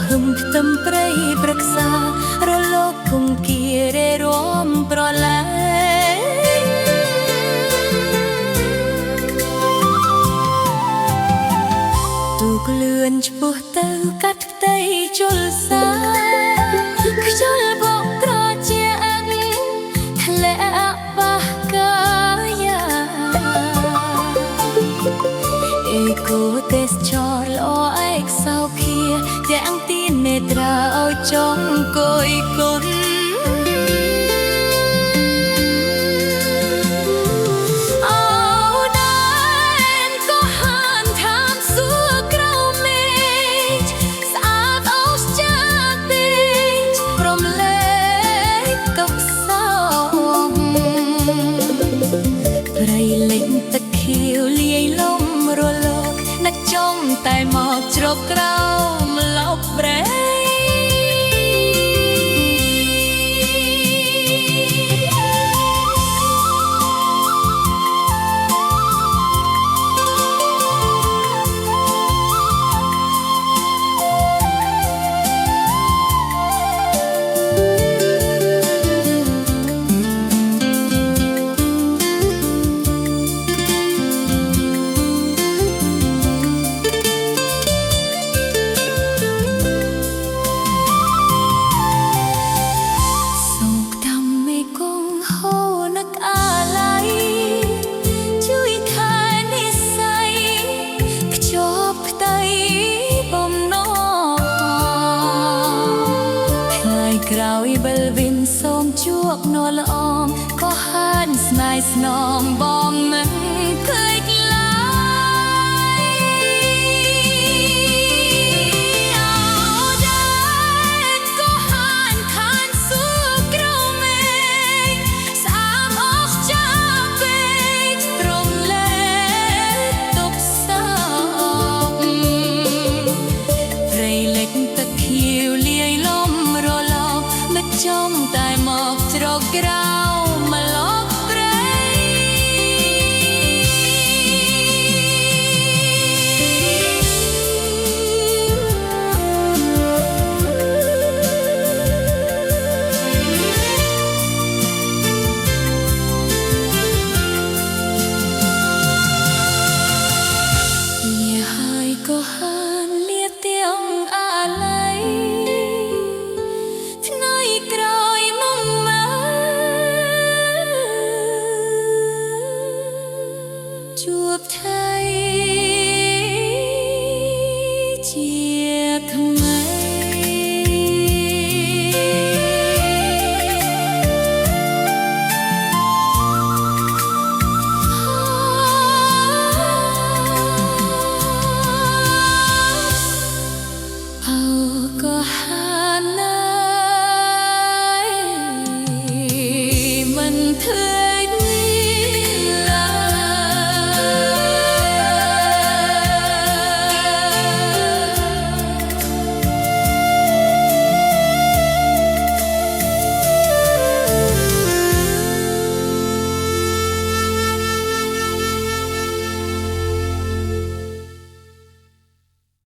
ហឹមខ្ទឹមព្រៃប្រឹក្សារលោកគង្គារេរំប្រលែទូកលឿនឆ្ពោះទៅកាត់ផ្ទៃជលសាខ្យល់បកត្រជាធ្លាក់បះកាយាអេកូទេសចរល្អឯកសោភាទាំងទីនេត្រាឲ្យចង់គយគុណតែមកជ្រកក្រោមលបប្រែក្រោយបិលវិនសូមជួបនរល្អមក៏ហានស្នេហ៍ស្នងបងមិនឃើញឡើយអោដែរក៏ហានខានសួរក្រមេស្អាមអស់ចាពេកត្រមលេទុកសោកព្រៃលិចទឹកខៀវលាយលំចង់តែមកជ្រកក្រៅ